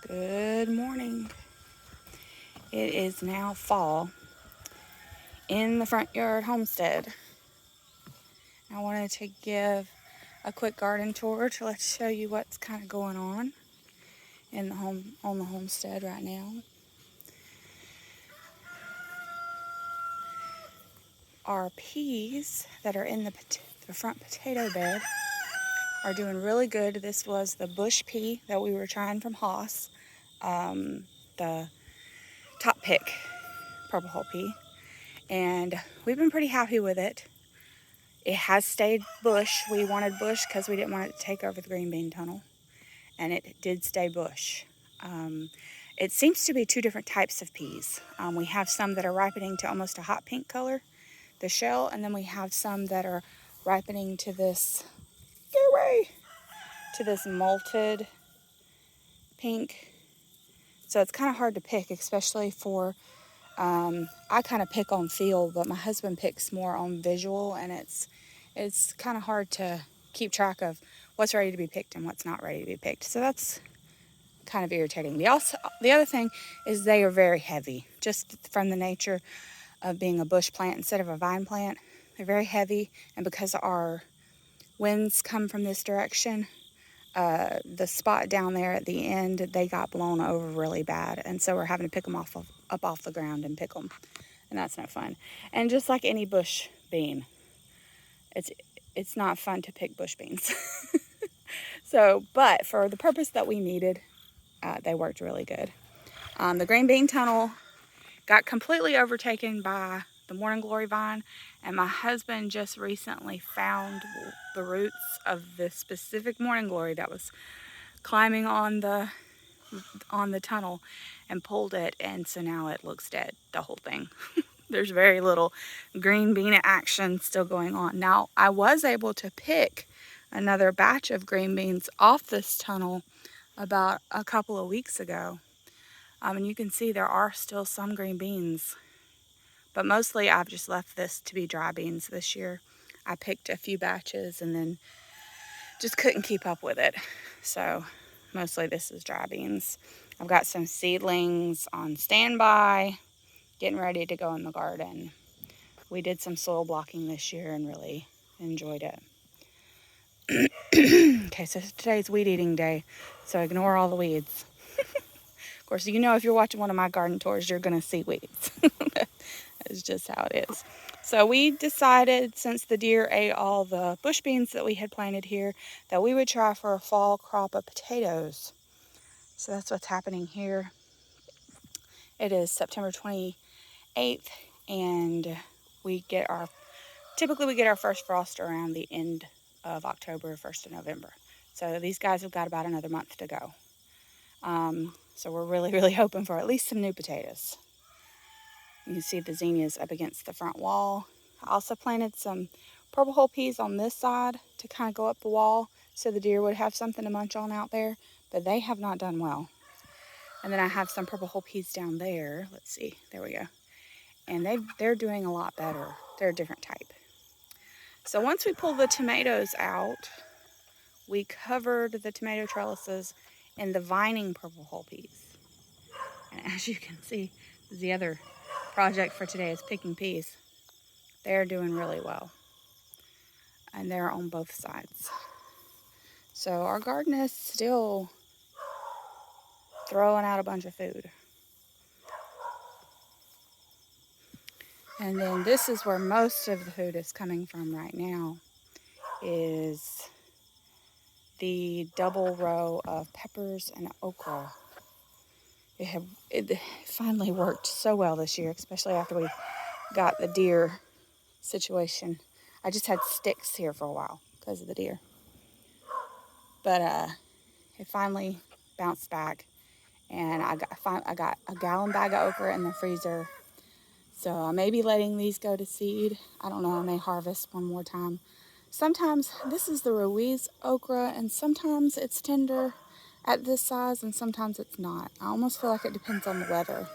Good morning. It is now fall in the front yard homestead. I wanted to give a quick garden tour to let's show you what's kind of going on in the homestead right now. Our peas that are in the front potato bed are doing really good. This was the bush pea that we were trying from Haas, the top pick purple hull pea, and we've been pretty happy with it. It has stayed bush. We wanted bush because we didn't want it to take over the green bean tunnel, and it did stay bush. It seems to be two different types of peas. We have some that are ripening to almost a hot pink color, the shell, and then we have some that are ripening to this, get away, to this malted pink. So it's kind of hard to pick, especially for, I kind of pick on feel, but my husband picks more on visual, and it's kind of hard to keep track of what's ready to be picked and what's not ready to be picked. So that's kind of irritating. The other thing is they are very heavy, just from the nature of being a bush plant instead of a vine plant. They're very heavy, and because our winds come from this direction, the spot down there at the end, they got blown over really bad, and so we're having to pick them up off the ground and pick them, and that's no fun. And just like any bush bean, it's not fun to pick bush beans. So, but for the purpose that we needed, they worked really good. The green bean tunnel got completely overtaken by the morning glory vine, and my husband just recently found the roots of the specific morning glory that was climbing on the tunnel and pulled it, and so now it looks dead, the whole thing. There's very little green bean action still going on. Now, I was able to pick another batch of green beans off this tunnel about a couple of weeks ago. And you can see there are still some green beans, but mostly I've just left this to be dry beans this year. I picked a few batches and then just couldn't keep up with it. So mostly this is dry beans. I've got some seedlings on standby, getting ready to go in the garden. We did some soil blocking this year and really enjoyed it. Okay, so today's weed eating day, so ignore all the weeds. Of course, you know if you're watching one of my garden tours, you're going to see weeds. That's just how it is. So we decided, since the deer ate all the bush beans that we had planted here, that we would try for a fall crop of potatoes. So that's what's happening here. It is September 28th, and typically we get our first frost around the end of October, 1st of November. So these guys have got about another month to go. So we're really, really hoping for at least some new potatoes. You can see the zinnias up against the front wall. I also planted some purple hull peas on this side to kind of go up the wall so the deer would have something to munch on out there, but they have not done well. And then I have some purple hull peas down there. Let's see, there we go. And they're doing a lot better. They're a different type. So once we pull the tomatoes out, we covered the tomato trellises in the vining purple hull peas. And as you can see, the other project for today is picking peas. They're doing really well, and they're on both sides. So our garden is still throwing out a bunch of food. And then this is where most of the food is coming from right now, is the double row of peppers and okra. It finally worked so well this year, especially after we got the deer situation. I just had sticks here for a while because of the deer. But it finally bounced back, and I got a gallon bag of okra in the freezer. So I may be letting these go to seed. I don't know, I may harvest one more time. Sometimes this is the Ruiz okra, and sometimes it's tender at this size, and sometimes it's not. I almost feel like it depends on the weather.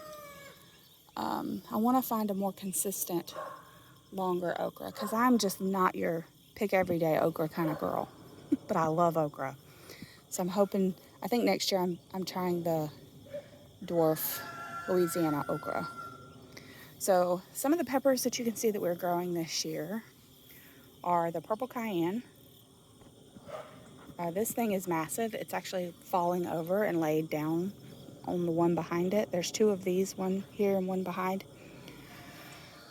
I want to find a more consistent, longer okra, because I'm just not your pick everyday okra kind of girl. But I love okra. So I'm hoping I think next year I'm trying the dwarf Louisiana okra. So some of the peppers that you can see that we're growing this year are the purple cayenne. This thing is massive. It's actually falling over and laid down on the one behind it. There's two of these, one here and one behind.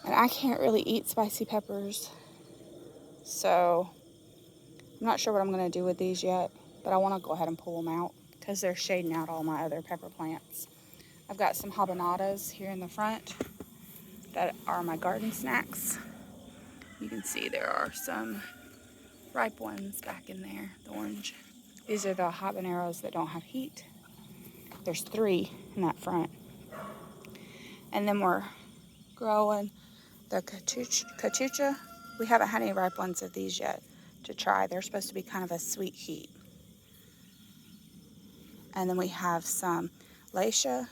And I can't really eat spicy peppers, so I'm not sure what I'm going to do with these yet, but I want to go ahead and pull them out because they're shading out all my other pepper plants. I've got some habanadas here in the front that are my garden snacks. You can see there are some ripe ones back in there, the orange. These are the habaneros that don't have heat. There's 3 in that front. And then we're growing the cachucha. We haven't had any ripe ones of these yet to try. They're supposed to be kind of a sweet heat. And then we have some leisha.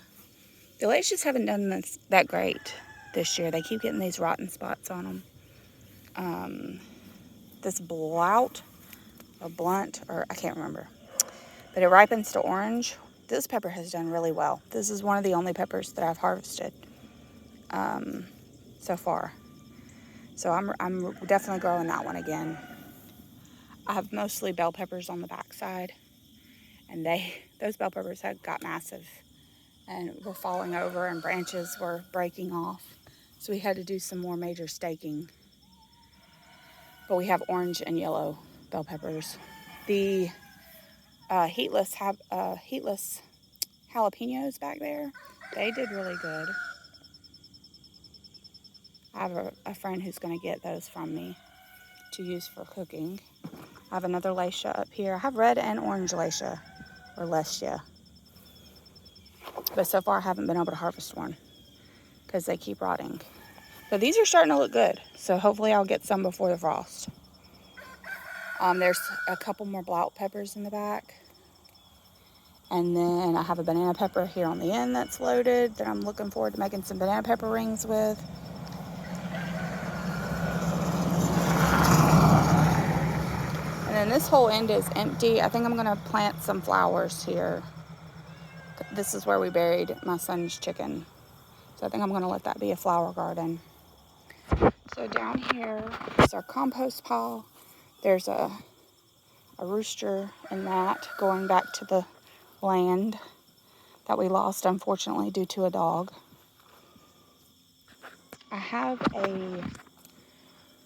The leishas haven't done that great this year. They keep getting these rotten spots on them. This blout or blunt, or I can't remember, but it ripens to orange. This pepper has done really well. This is one of the only peppers that I've harvested so far. So I'm definitely growing that one again. I have mostly bell peppers on the backside, and those bell peppers had got massive and were falling over, and branches were breaking off. So we had to do some more major staking. But we have orange and yellow bell peppers. The heatless jalapenos back there, they did really good. I have a friend who's going to get those from me to use for cooking. I have another leisha up here. I have red and orange leisha, or leisha. But so far I haven't been able to harvest one because they keep rotting. But these are starting to look good, so hopefully I'll get some before the frost. There's a couple more blout peppers in the back. And then I have a banana pepper here on the end that's loaded that I'm looking forward to making some banana pepper rings with. And then this whole end is empty. I think I'm going to plant some flowers here. This is where we buried my son's chicken. So I think I'm going to let that be a flower garden. So down here is our compost pile. There's a rooster in that going back to the land that we lost, unfortunately, due to a dog. I have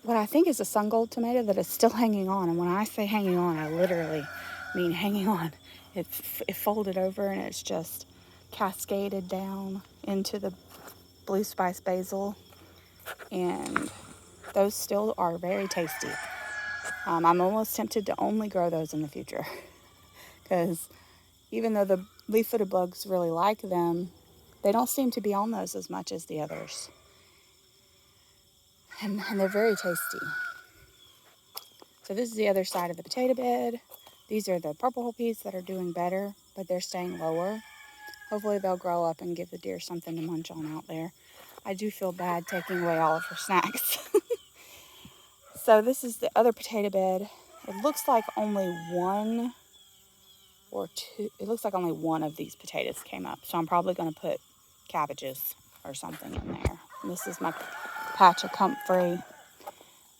what I think is a sun gold tomato that is still hanging on. And when I say hanging on, I literally mean hanging on. It folded over and it's just cascaded down into the blue spice basil. And those still are very tasty. I'm almost tempted to only grow those in the future. Because even though the leaf-footed bugs really like them, they don't seem to be on those as much as the others. And they're very tasty. So this is the other side of the potato bed. These are the purple whole peas that are doing better, but they're staying lower. Hopefully they'll grow up and give the deer something to munch on out there. I do feel bad taking away all of her snacks. So this is the other potato bed. It looks like only one or two, it looks like only one of these potatoes came up. So I'm probably going to put cabbages or something in there. And this is my patch of comfrey,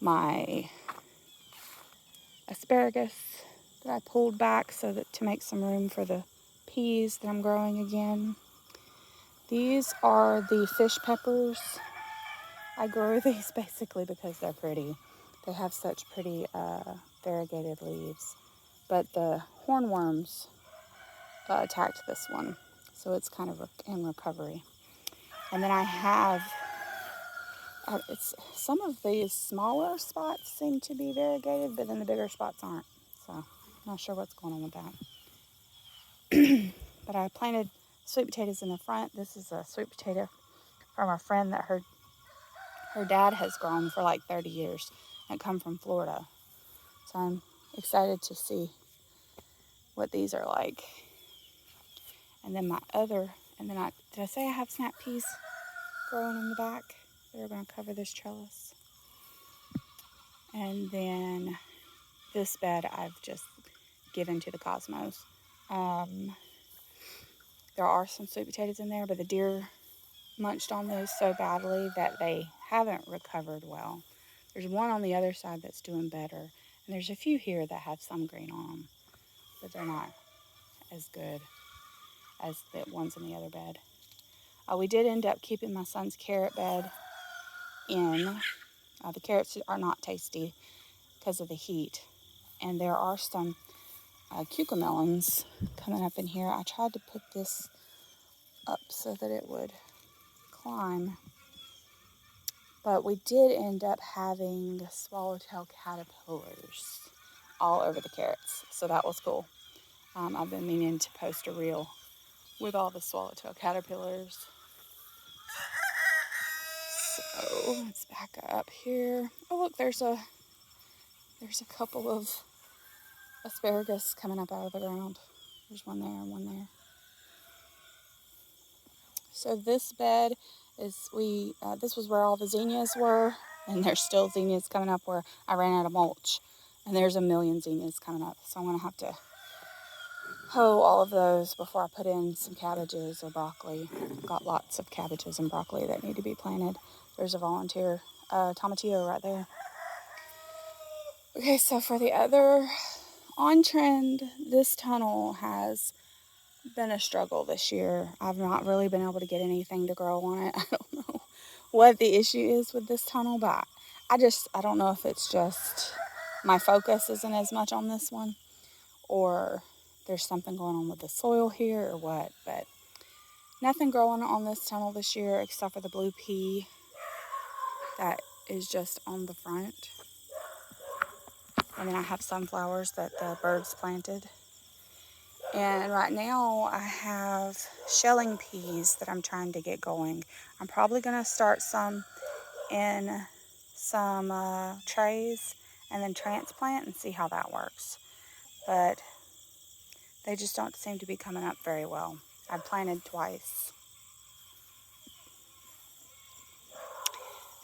my asparagus that I pulled back so that to make some room for the peas that I'm growing again. These are the fish peppers. I grow these basically because they're pretty. They have such pretty variegated leaves. But the hornworms attacked this one, so it's kind of in recovery. And then I have, some of these smaller spots seem to be variegated, but then the bigger spots aren't. So I'm not sure what's going on with that. But I planted sweet potatoes in the front. This is a sweet potato from a friend that her dad has grown for like 30 years and come from Florida. So I'm excited to see what these are like. And then did I say I have snap peas growing in the back that are going to cover this trellis? And then this bed I've just given to the cosmos. There are some sweet potatoes in there, but the deer munched on those so badly that they haven't recovered well. There's one on the other side that's doing better, and there's a few here that have some green on them, but they're not as good as the ones in the other bed. We did end up keeping my son's carrot bed in. The carrots are not tasty because of the heat, and there are some cucamelons coming up in here. I tried to put this up so that it would climb, but we did end up having swallowtail caterpillars all over the carrots, so that was cool. I've been meaning to post a reel with all the swallowtail caterpillars. So let's back up here. Oh look, there's a couple of asparagus coming up out of the ground. There's one there and one there. So this bed is this was where all the zinnias were, and there's still zinnias coming up where I ran out of mulch, and there's a million zinnias coming up. So I'm gonna have to hoe all of those before I put in some cabbages or broccoli. I've got lots of cabbages and broccoli that need to be planted. There's a volunteer tomatillo right there. Okay, so for the other on trend, this tunnel has been a struggle this year. I've not really been able to get anything to grow on it. I don't know what the issue is with this tunnel, but I don't know if it's just my focus isn't as much on this one, or there's something going on with the soil here or what, but nothing growing on this tunnel this year except for the blue pea that is just on the front. And then I have sunflowers that the birds planted. And right now I have shelling peas that I'm trying to get going. I'm probably going to start some in some trays and then transplant and see how that works. But they just don't seem to be coming up very well. I've planted twice.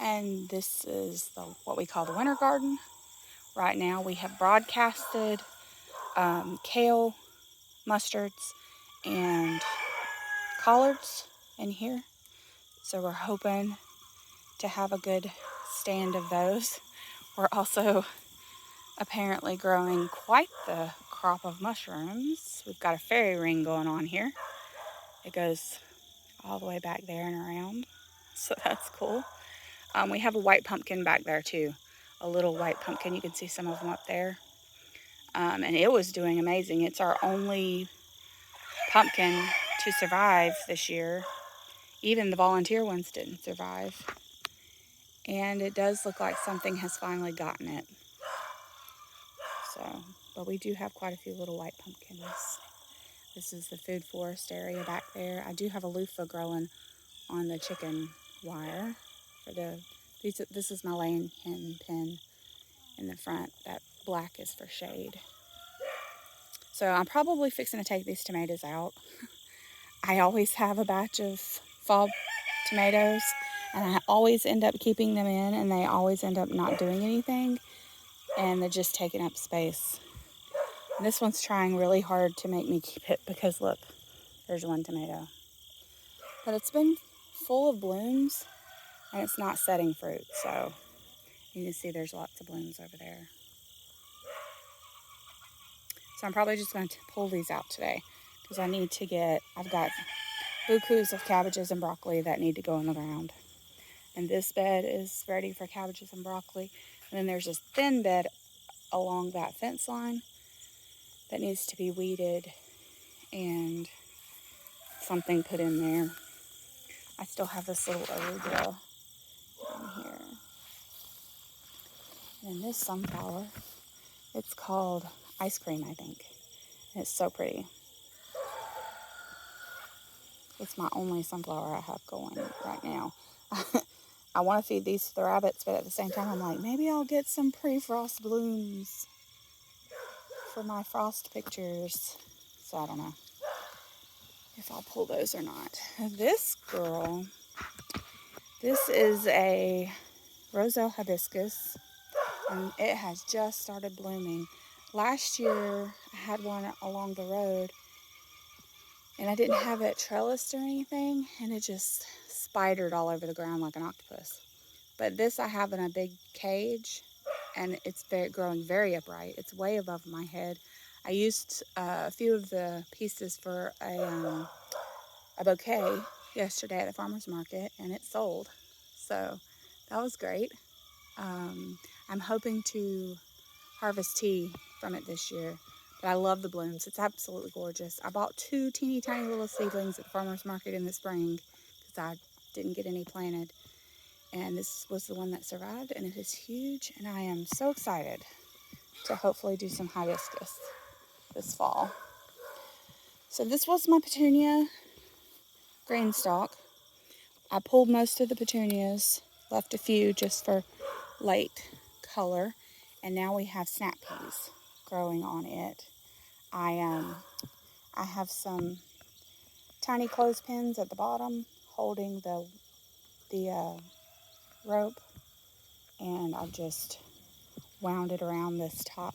And this is what we call the winter garden. Right now we have broadcasted kale, mustards, and collards in here. So we're hoping to have a good stand of those. We're also apparently growing quite the crop of mushrooms. We've got a fairy ring going on here. It goes all the way back there and around. So that's cool. We have a white pumpkin back there too. A little white pumpkin. You can see some of them up there. And it was doing amazing. It's our only pumpkin to survive this year. Even the volunteer ones didn't survive. And it does look like something has finally gotten it. So, but we do have quite a few little white pumpkins. This is the food forest area back there. I do have a loofah growing on the chicken wire. This is my laying hen pen in the front. That black is for shade. So I'm probably fixing to take these tomatoes out. I always have a batch of fall tomatoes, and I always end up keeping them in, and they always end up not doing anything, and they're just taking up space. And this one's trying really hard to make me keep it because look, there's one tomato. But it's been full of blooms, and it's not setting fruit, so you can see there's lots of blooms over there. So I'm probably just going to pull these out today because I've got bukus of cabbages and broccoli that need to go in the ground. And this bed is ready for cabbages and broccoli. And then there's this thin bed along that fence line that needs to be weeded and something put in there. I still have this little arugula down here. And this sunflower, it's called Ice Cream, I think. And it's so pretty. It's my only sunflower I have going right now. I want to feed these to the rabbits, but at the same time, I'm like, maybe I'll get some pre-frost blooms for my frost pictures. So I don't know if I'll pull those or not. This girl, this is a Roselle hibiscus, and it has just started blooming. Last year, I had one along the road, And I didn't have it trellised or anything, and it just spidered all over the ground like an octopus. But this I have in a big cage, and it's growing very upright. It's way above my head. I used a few of the pieces for a bouquet yesterday at the farmer's market, and it sold. So that was great. I'm hoping to harvest tea from it this year. But I love the blooms. It's absolutely gorgeous. I bought 2 teeny tiny little seedlings at the farmer's market in the spring because I didn't get any planted. And this was the one that survived, and it is huge. And I am so excited to hopefully do some hibiscus this fall. So this was my petunia green stalk. I pulled most of the petunias, left a few just for light color. And now we have snap peas growing on it. I have some tiny clothespins at the bottom holding the rope, and I've just wound it around this top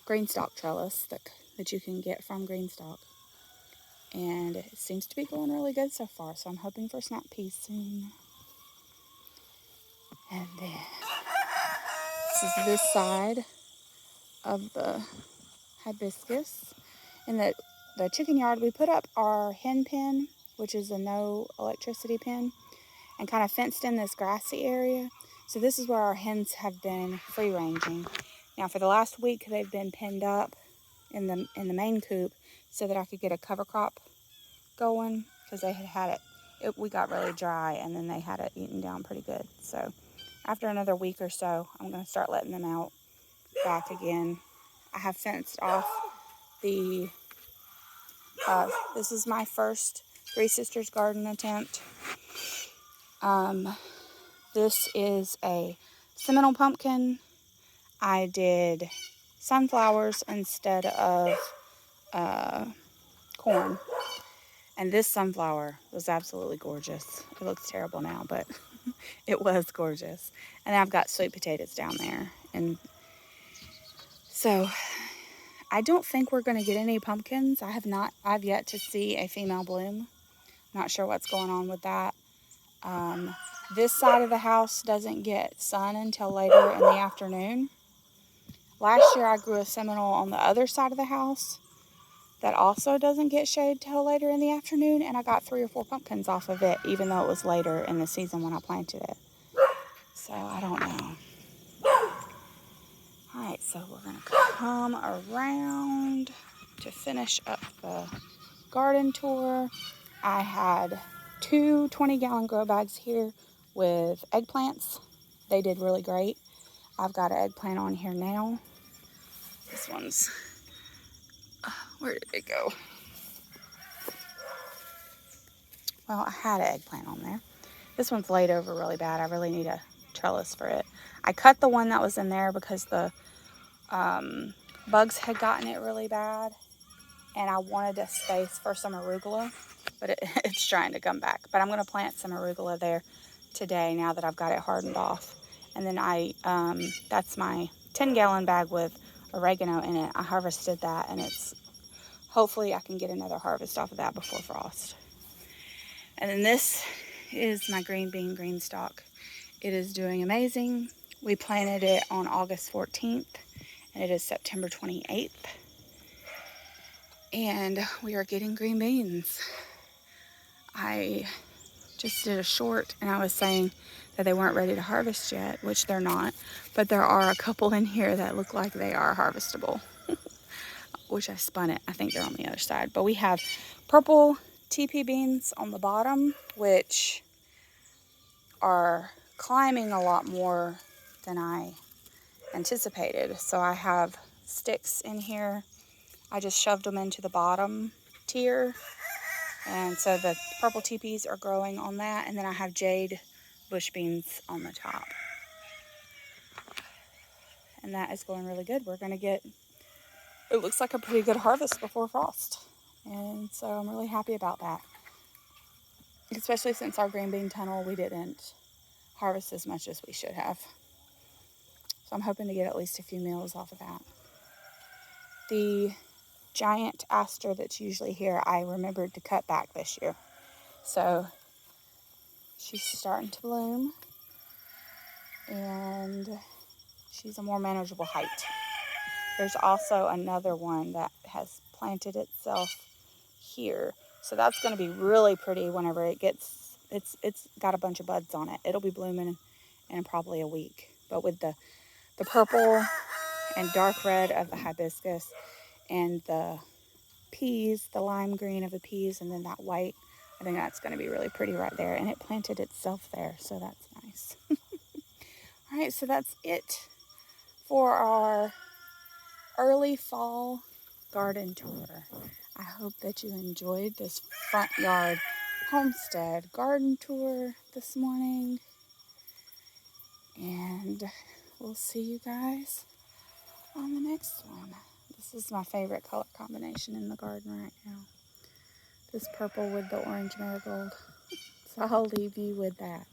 greenstock trellis that you can get from Greenstock, and it seems to be going really good so far. So I'm hoping for snap peas soon. And then this is this side of the hibiscus. In the chicken yard, we put up our hen pen, which is a no electricity pen, and kind of fenced in this grassy area. So this is where our hens have been free ranging. Now for the last week, they've been pinned up in the main coop so that I could get a cover crop going, because they had it. We got really dry, and then they had it eaten down pretty good. So after another week or so, I'm going to start letting them out back again. I have fenced off the, this is my first Three Sisters garden attempt. This is a Seminole pumpkin. I did sunflowers instead of corn. And this sunflower was absolutely gorgeous. It looks terrible now, but it was gorgeous. And I've got sweet potatoes down there. And so I don't think we're going to get any pumpkins. I've yet to see a female bloom. Not sure what's going on with that. This side of the house doesn't get sun until later in the afternoon. Last year I grew a Seminole on the other side of the house that also doesn't get shade till later in the afternoon, and I got 3 or 4 pumpkins off of it, even though it was later in the season when I planted it. So I don't know. Alright, so we're going to come around to finish up the garden tour. I had 2 20-gallon grow bags here with eggplants. They did really great. I've got an eggplant on here now. This one's, where did it go? Well, I had an eggplant on there. This one's laid over really bad. I really need a trellis for it. I cut the one that was in there because the bugs had gotten it really bad, and I wanted a space for some arugula, but it's trying to come back. But I'm going to plant some arugula there today now that I've got it hardened off. And then that's my 10-gallon bag with oregano in it. I harvested that, and hopefully I can get another harvest off of that before frost. And then this is my green bean green stalk. It is doing amazing. We planted it on August 14th, and it is September 28th. And we are getting green beans. I just did a short, and I was saying that they weren't ready to harvest yet, which they're not, but there are a couple in here that look like they are harvestable, which I spun it. I think they're on the other side. But we have purple TP beans on the bottom, which are climbing a lot more than I anticipated. So I have sticks in here. I just shoved them into the bottom tier, and so the purple TPs are growing on that. And then I have jade bush beans on the top, and that is going really good. We're going to get, it looks like a pretty good harvest before frost, and so I'm really happy about that, especially since our green bean tunnel, we didn't harvest as much as we should have. So I'm hoping to get at least a few meals off of that. The giant aster that's usually here, I remembered to cut back this year. So she's starting to bloom, and she's a more manageable height. There's also another one that has planted itself here. So that's going to be really pretty whenever it gets, it's got a bunch of buds on it. It'll be blooming in probably a week. But with the purple and dark red of the hibiscus and the peas, the lime green of the peas, and then that white, I think that's going to be really pretty right there. And it planted itself there, so that's nice. All right, so that's it for our early fall garden tour. I hope that you enjoyed this front yard homestead garden tour this morning, and we'll see you guys on the next one. This is my favorite color combination in the garden right now, this purple with the orange marigold. So I'll leave you with that.